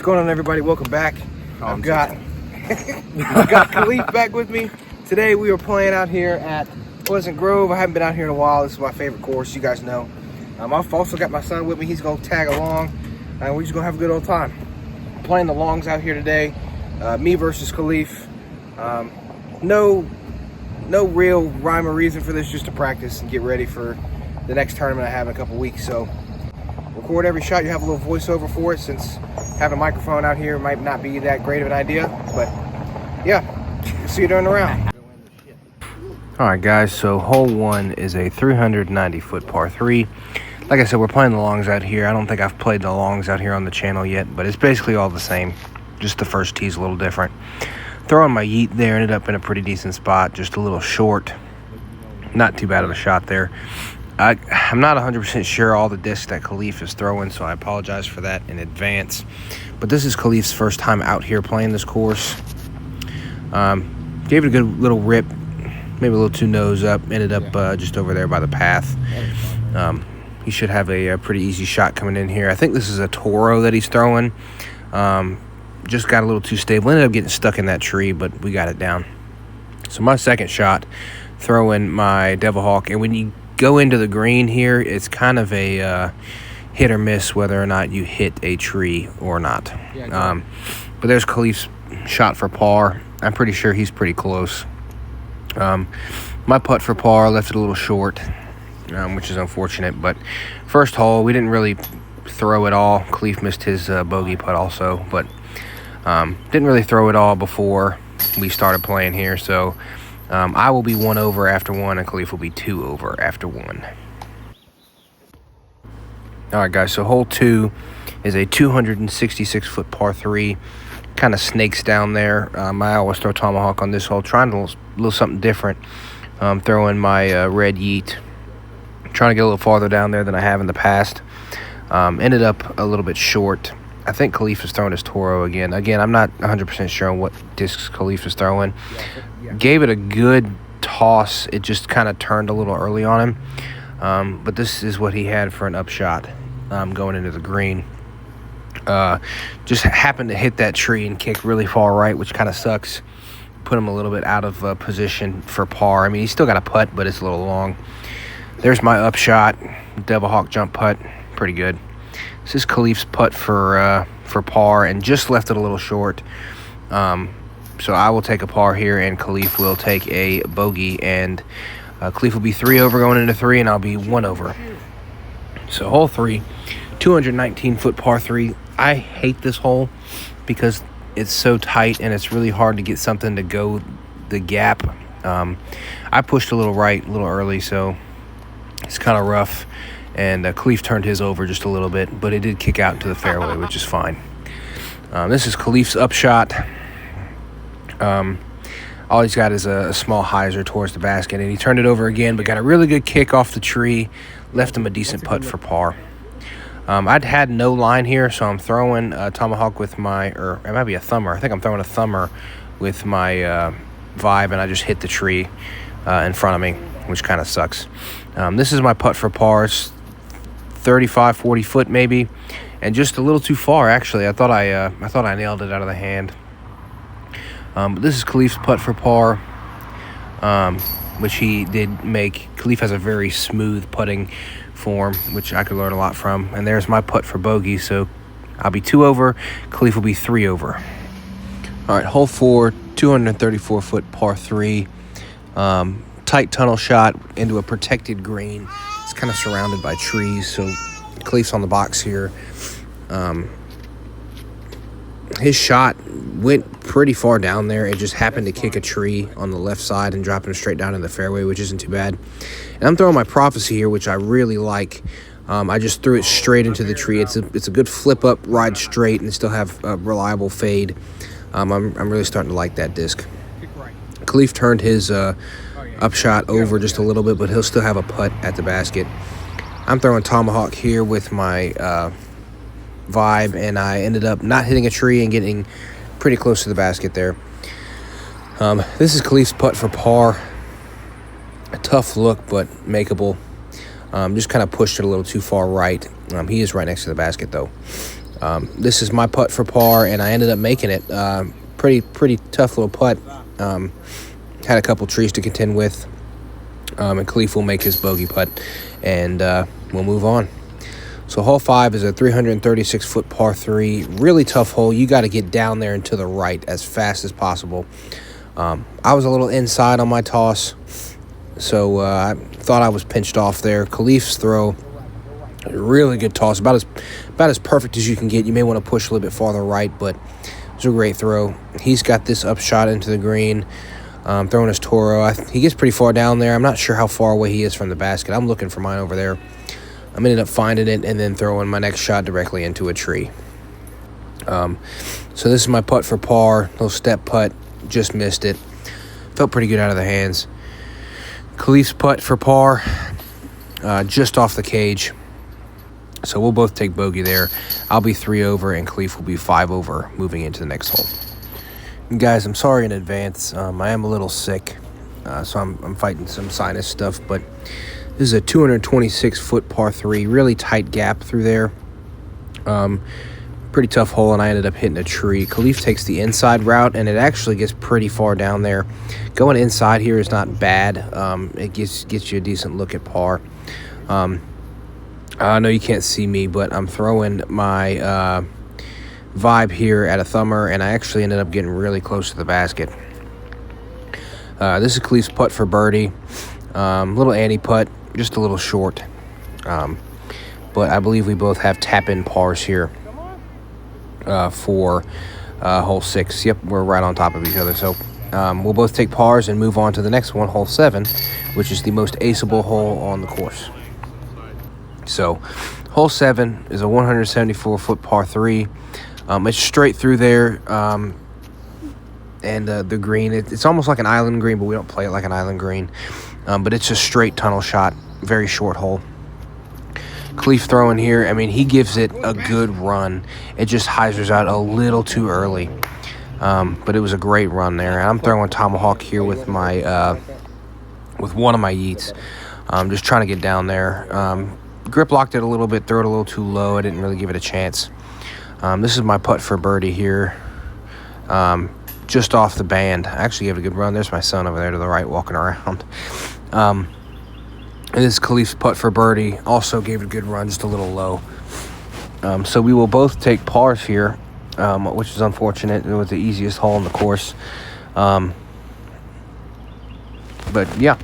going on, everybody? Welcome back. I've got Kalif back with me. Today we are playing out here at Pleasant Grove. I haven't been out here in a while. This is my favorite course, you guys know. I've also got my son with me. He's going to tag along, and we're just going to have a good old time. Playing the longs out here today. Me versus Kalif. No real rhyme or reason for this, just to practice and get ready for the next tournament I have in a couple weeks. So record every shot. You have a little voiceover for it, since having a microphone out here might not be that great of an idea. But yeah, see you during the round. All right, guys, so hole one is a 390-foot par 3. Like I said, we're playing the longs out here. I don't think I've played the longs out here on the channel yet, but it's basically all the same. Just the first tee's a little different. Throwing my yeet there, ended up in a pretty decent spot, just a little short. Not too bad of a shot there. I'm not 100% sure all the discs that Kalif is throwing, so I apologize for that in advance. But this is Kalif's first time out here playing this course. Gave it a good little rip, maybe a little too nose up. Ended up just over there by the path. He should have a pretty easy shot coming in here. I think this is a Toro that he's throwing. Just got a little too stable. Ended up getting stuck in that tree, but we got it down. So my second shot, throwing my Devil Hawk. And when you go into the green here, it's kind of a hit or miss whether or not you hit a tree or not. But there's Kalif's shot for par. I'm pretty sure he's pretty close. My putt for par left it a little short, which is unfortunate. But first hole, we didn't really throw it all. Kalif missed his bogey putt also, but didn't really throw it all before we started playing here. So I will be 1 over after 1, and Kalif will be 2 over after 1. All right, guys, so hole 2 is a 266-foot par 3. Kind of snakes down there. I always throw tomahawk on this hole, trying a little something different. Throwing my red yeet, trying to get a little farther down there than I have in the past. Ended up a little bit short. I think Kalif is throwing his Toro again. I'm not 100% sure on what discs Kalif is throwing. Gave it a good toss. It just kind of turned a little early on him. But this is what he had for an upshot going into the green. Just happened to hit that tree and kick really far right, which kind of sucks. Put him a little bit out of position for par. I mean, he's still got a putt, but it's a little long. There's my upshot. Devil Hawk jump putt. Pretty good. This is Kalif's putt for par, and just left it a little short. So I will take a par here, and Kalif will take a bogey, and Kalif will be 3 over going into 3, and I'll be 1 over. So hole 3, 219-foot par 3. I hate this hole because it's so tight, and it's really hard to get something to go the gap. I pushed a little right, a little early, so it's kind of rough. And Kalif turned his over just a little bit, but it did kick out into the fairway, which is fine. This is Kalif's upshot. All he's got is a small hyzer towards the basket, and he turned it over again, but got a really good kick off the tree. Left him a decent putt for par. I'd had no line here, so I'm throwing a tomahawk with my, or it might be a thumber. I think I'm throwing a thumber with my Vibe, and I just hit the tree in front of me, which kind of sucks. This is my putt for par. It's 35, 40 foot maybe, and just a little too far, actually. I thought I nailed it out of the hand. But this is Kalif's putt for par, which he did make. Kalif has a very smooth putting form, which I could learn a lot from. And there's my putt for bogey, so I'll be 2 over. Kalif will be 3 over. All right, hole 4, 234-foot par 3. Tight tunnel shot into a protected green. It's kind of surrounded by trees, so Kalif's on the box here. His shot went pretty far down there. It just happened to kick a tree on the left side and drop him straight down in the fairway, which isn't too bad. And I'm throwing my Prophecy here, which I really like. I just threw it straight into the tree. It's a good flip up, ride straight, and still have a reliable fade. I'm really starting to like that disc. Kalif turned his upshot over just a little bit, but he'll still have a putt at the basket. I'm throwing tomahawk here with my Vibe, and I ended up not hitting a tree and getting pretty close to the basket there. This is Kalif's putt for par. A tough look, but makeable. Just kind of pushed it a little too far right. He is right next to the basket, though. This is my putt for par, and I ended up making it. Pretty tough little putt. Had a couple trees to contend with, and Kalif will make his bogey putt, and we'll move on. So hole 5 is a 336-foot par 3. Really tough hole. You got to get down there and to the right as fast as possible. I was a little inside on my toss, so I thought I was pinched off there. Kalif's throw, a really good toss, about as perfect as you can get. You may want to push a little bit farther right, but it was a great throw. He's got this upshot into the green, throwing his Toro. He gets pretty far down there. I'm not sure how far away he is from the basket. I'm looking for mine over there. I'm ended up finding it and then throwing my next shot directly into a tree. So this is my putt for par, little step putt, just missed it. Felt pretty good out of the hands. Kalif's putt for par, just off the cage. So we'll both take bogey there. I'll be 3 over and Kalif will be 5 over moving into the next hole. And guys, I'm sorry in advance. I am a little sick, so I'm fighting some sinus stuff, but this is a 226-foot par 3, really tight gap through there. Pretty tough hole, and I ended up hitting a tree. Kalif takes the inside route, and it actually gets pretty far down there. Going inside here is not bad. It gets you a decent look at par. I know you can't see me, but I'm throwing my vibe here at a thumber, and I actually ended up getting really close to the basket. This is Kalif's putt for birdie. Little Annie putt, just a little short. But I believe we both have tap-in pars here for hole 6. Yep, we're right on top of each other. So we'll both take pars and move on to the next one, hole 7, which is the most aceable hole on the course. So hole 7 is a 174-foot par 3. It's straight through there, and the green, it's almost like an island green, but we don't play it like an island green. But it's a straight tunnel shot, very short hole. Kalif throwing here, I mean, he gives it a good run. It just hyzers out a little too early. But it was a great run there. I'm throwing tomahawk here with my with one of my yeets. Just trying to get down there. Grip locked it a little bit, threw it a little too low. I didn't really give it a chance. This is my putt for birdie here. Just off the band. I actually gave it a good run. There's my son over there to the right walking around. And this is Kalif's putt for birdie. Also gave it a good run, just a little low. So we will both take pars here, which is unfortunate. It was the easiest hole in the course. But yeah,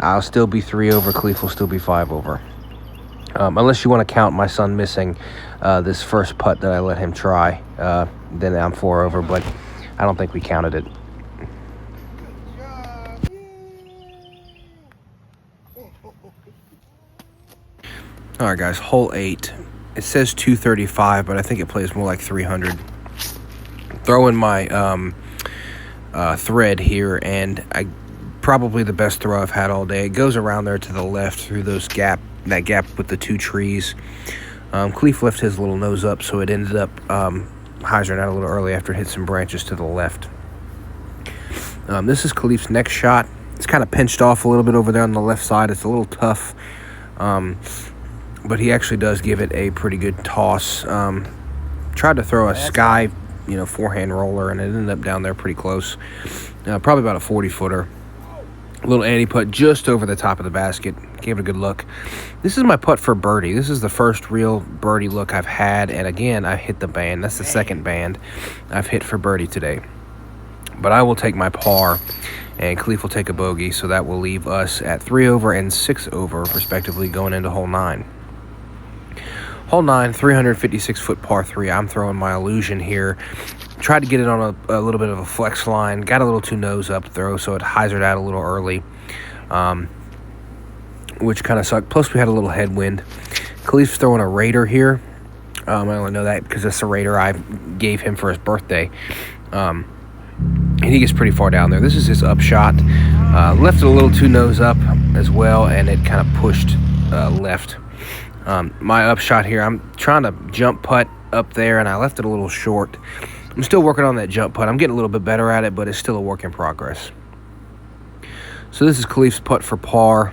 I'll still be 3 over. Kalif will still be 5 over. Unless you want to count my son missing this first putt that I let him try, then I'm 4 over, but I don't think we counted it. All right, guys, hole 8. It says 235, but I think it plays more like 300. Throwing my thread here, and probably the best throw I've had all day. It goes around there to the left through that gap with the 2 trees. Kalif left his little nose up, so it ended up hyzering out a little early after it hit some branches to the left. This is Kalif's next shot. It's kind of pinched off a little bit over there on the left side. It's a little tough, but he actually does give it a pretty good toss. Tried to throw a sky, forehand roller, and it ended up down there pretty close. Probably about a 40-footer. A little Annie putt just over the top of the basket. Gave it a good look. This is my putt for birdie. This is the first real birdie look I've had, and again, I hit the band. That's the second band I've hit for birdie today. But I will take my par, and Kalif will take a bogey, so that will leave us at 3 over and 6 over, respectively, going into hole 9. Hole 9, 356-foot par 3. I'm throwing my illusion here. Tried to get it on a little bit of a flex line. Got a little too nose up throw, so it hyzered out a little early, which kind of sucked. Plus, we had a little headwind. Kalif's throwing a Raider here. I only know that because that's the Raider I gave him for his birthday. And he gets pretty far down there. This is his upshot. Left it a little too nose up as well, and it kind of pushed left. My upshot here, I'm trying to jump putt up there, and I left it a little short. I'm still working on that jump putt. I'm getting a little bit better at it, but it's still a work in progress. So this is Kalif's putt for par.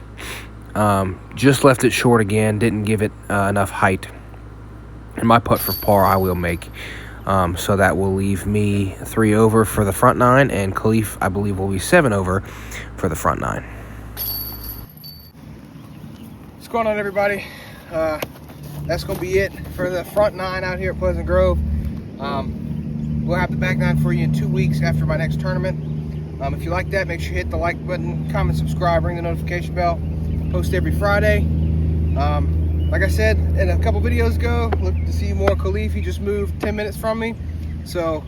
Just left it short again. Didn't give it enough height. And my putt for par I will make. So that will leave me 3 over for the front 9, and Kalif, I believe, will be 7 over for the front 9. What's going on, everybody? That's going to be it for the front 9 out here at Pleasant Grove. We'll have the back 9 for you in 2 weeks after my next tournament. If you like that, make sure you hit the like button, comment, subscribe, ring the notification bell. Post every Friday. Like I said in a couple videos ago, look to see more Kalif. He just moved 10 minutes from me, so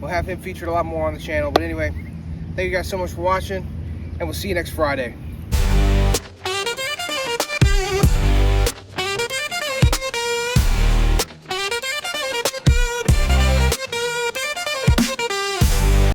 we'll have him featured a lot more on the channel. But anyway, thank you guys so much for watching, and we'll see you next Friday.